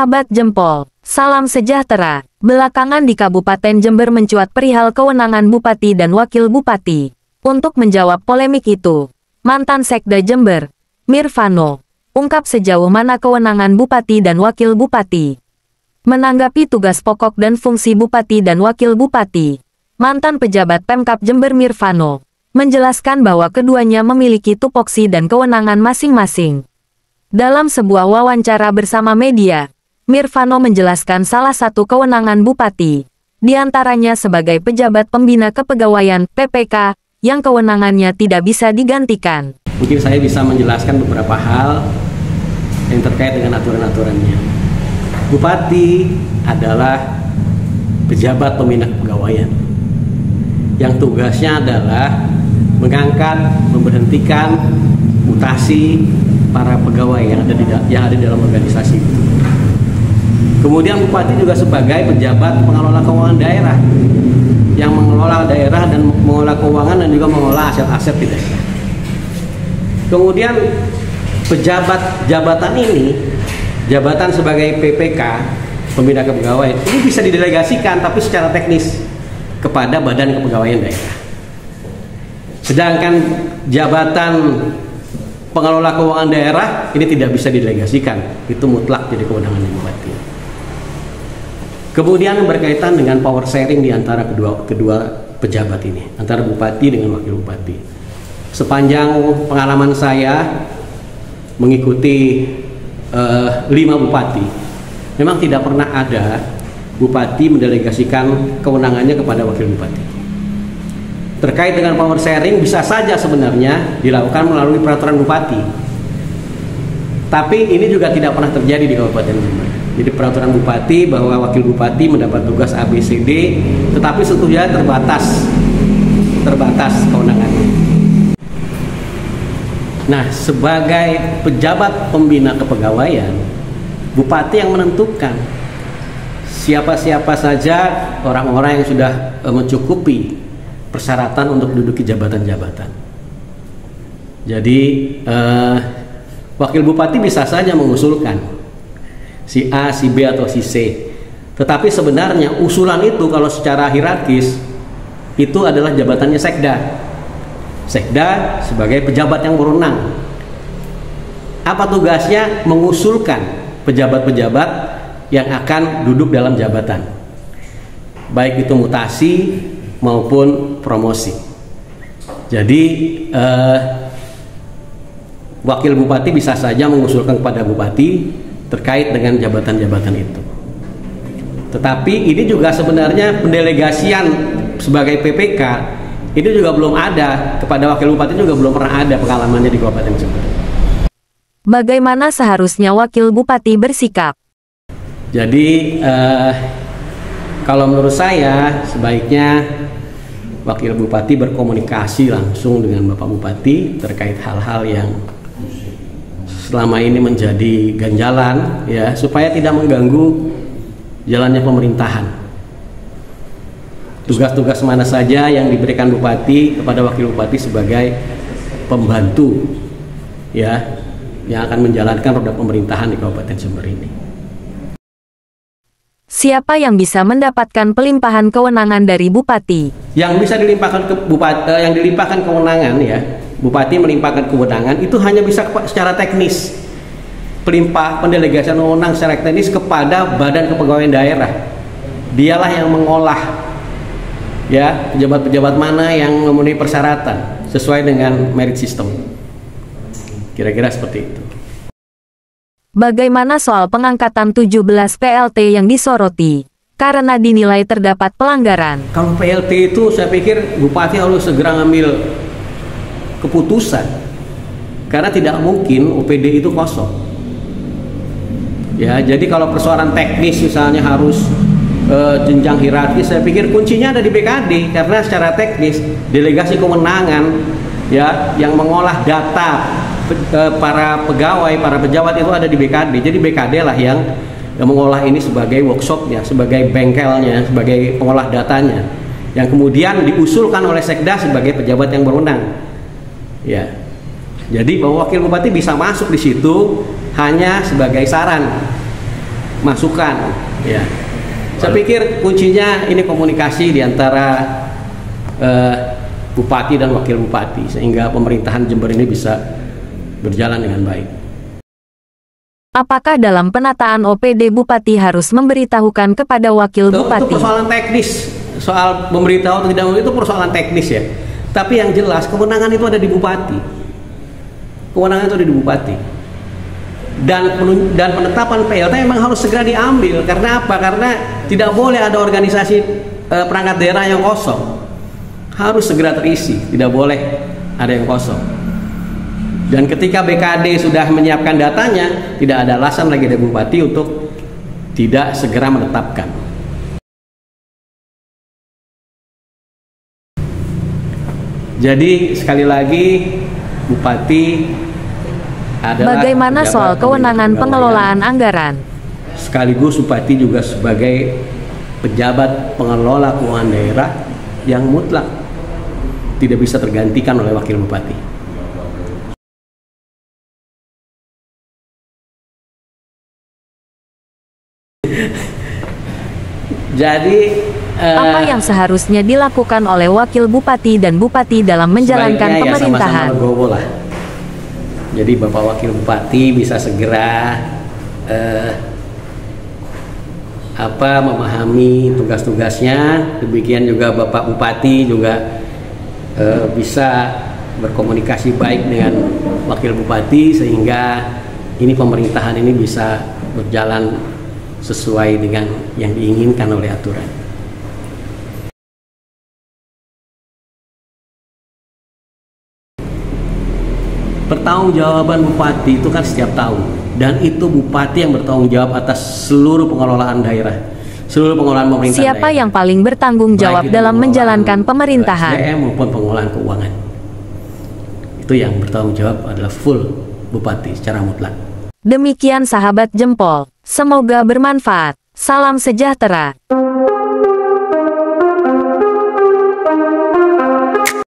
Sahabat Jempol, salam sejahtera. Belakangan di Kabupaten Jember mencuat perihal kewenangan Bupati dan Wakil Bupati. Untuk menjawab polemik itu, mantan Sekda Jember, Mirvano, ungkap sejauh mana kewenangan Bupati dan Wakil Bupati. Menanggapi tugas pokok dan fungsi Bupati dan Wakil Bupati, mantan pejabat Pemkab Jember Mirvano menjelaskan bahwa keduanya memiliki tupoksi dan kewenangan masing-masing. Dalam sebuah wawancara bersama media, Mirvano menjelaskan salah satu kewenangan Bupati, diantaranya sebagai pejabat pembina kepegawaian (PPK) yang kewenangannya tidak bisa digantikan. Mungkin saya bisa menjelaskan beberapa hal yang terkait dengan aturan-aturannya. Bupati adalah pejabat pembina kepegawaian yang tugasnya adalah mengangkat, memberhentikan, mutasi para pegawai yang ada di dalam organisasi itu. Kemudian Bupati juga sebagai pejabat pengelola keuangan daerah yang mengelola daerah dan mengelola keuangan dan juga mengelola aset-aset di daerah. Kemudian jabatan ini, jabatan sebagai PPK, pembina kepegawaian, ini bisa didelegasikan tapi secara teknis kepada Badan Kepegawaian Daerah. Sedangkan jabatan pengelola keuangan daerah ini tidak bisa didelegasikan, itu mutlak jadi kewenangan Bupati. Kemudian berkaitan dengan power sharing di antara kedua pejabat ini, antara Bupati dengan Wakil Bupati. Sepanjang pengalaman saya mengikuti 5 Bupati, memang tidak pernah ada Bupati mendelegasikan kewenangannya kepada Wakil Bupati. Terkait dengan power sharing bisa saja sebenarnya dilakukan melalui peraturan Bupati. Tapi ini juga tidak pernah terjadi di Kabupaten Jember. Jadi peraturan Bupati bahwa Wakil Bupati mendapat tugas ABCD, tetapi sebetulnya terbatas kewenangannya. Nah, sebagai pejabat pembina kepegawaian, Bupati yang menentukan siapa-siapa saja orang-orang yang sudah mencukupi persyaratan untuk menduduki jabatan-jabatan. Jadi Wakil Bupati bisa saja mengusulkan si A, si B, atau si C. Tetapi sebenarnya usulan itu kalau secara hierarkis itu adalah jabatannya Sekda. Sekda sebagai pejabat yang berwenang. Apa tugasnya? Mengusulkan pejabat-pejabat yang akan duduk dalam jabatan, baik itu mutasi maupun promosi. Jadi Wakil Bupati bisa saja mengusulkan kepada Bupati terkait dengan jabatan-jabatan itu. Tetapi ini juga sebenarnya pendelegasian sebagai PPK ini juga belum ada, kepada Wakil Bupati juga belum pernah ada pengalamannya di Kabupaten Jember. Bagaimana seharusnya Wakil Bupati bersikap? Jadi kalau menurut saya sebaiknya Wakil Bupati berkomunikasi langsung dengan Bapak Bupati terkait hal-hal yang selama ini menjadi ganjalan, ya, supaya tidak mengganggu jalannya pemerintahan. Tugas-tugas mana saja yang diberikan Bupati kepada Wakil Bupati sebagai pembantu, ya, yang akan menjalankan roda pemerintahan di Kabupaten Jember ini. Siapa yang bisa mendapatkan pelimpahan kewenangan dari Bupati? Yang bisa dilimpahkan ke Bupati, yang dilimpahkan kewenangan, ya, Bupati melimpahkan kewenangan itu hanya bisa secara teknis. Pelimpah pendelegasian wewenang secara teknis kepada Badan Kepegawaian Daerah. Dialah yang mengolah, ya, pejabat-pejabat mana yang memenuhi persyaratan sesuai dengan merit system. Kira-kira seperti itu. Bagaimana soal pengangkatan 17 PLT yang disoroti karena dinilai terdapat pelanggaran? Kalau PLT itu saya pikir Bupati harus segera ngambil keputusan, karena tidak mungkin OPD itu kosong. Ya, jadi kalau persoalan teknis misalnya harus jenjang hierarkis, saya pikir kuncinya ada di BKD, karena secara teknis delegasi kewenangan, ya, yang mengolah data para pegawai, para pejabat itu ada di BKD. Jadi BKD lah yang mengolah ini sebagai workshopnya, sebagai bengkelnya, sebagai pengolah datanya, yang kemudian diusulkan oleh Sekda sebagai pejabat yang berwenang. Ya, jadi bahwa Wakil Bupati bisa masuk di situ hanya sebagai saran. masukan. Ya, saya pikir kuncinya ini komunikasi di antara bupati dan wakil bupati sehingga pemerintahan Jember ini bisa berjalan dengan baik. Apakah dalam penataan OPD Bupati harus memberitahukan kepada wakil bupati? Itu persoalan teknis, soal memberitahu atau tidak itu persoalan teknis ya. Tapi yang jelas kewenangan itu ada di bupati. Kewenangan itu ada di bupati. Dan penetapan PLT memang harus segera diambil. Karena apa? Karena tidak boleh ada organisasi perangkat daerah yang kosong. Harus segera terisi, tidak boleh ada yang kosong. Dan ketika BKD sudah menyiapkan datanya, tidak ada alasan lagi dari bupati untuk tidak segera menetapkan. Jadi sekali lagi bupati adalah bagaimana soal kewenangan pengelolaan anggaran? Sekaligus bupati juga sebagai pejabat pengelola keuangan daerah yang mutlak tidak bisa tergantikan oleh wakil bupati. Jadi apa yang seharusnya dilakukan oleh wakil bupati dan bupati dalam menjalankan pemerintahan? Ya sama-sama lah. Jadi Bapak Wakil Bupati bisa segera memahami tugas-tugasnya. Demikian juga Bapak Bupati juga bisa berkomunikasi baik dengan Wakil Bupati sehingga ini pemerintahan ini bisa berjalan sesuai dengan yang diinginkan oleh aturan. Pertanggungjawaban bupati itu kan setiap tahun, dan itu bupati yang bertanggung jawab atas seluruh pengelolaan daerah, seluruh pengelolaan pemerintahan. Siapa daerah. yang paling bertanggung jawab dalam menjalankan pemerintahan? SDM maupun pengelolaan keuangan. Itu yang bertanggung jawab adalah full bupati secara mutlak. Demikian sahabat Jempol, semoga bermanfaat. Salam sejahtera.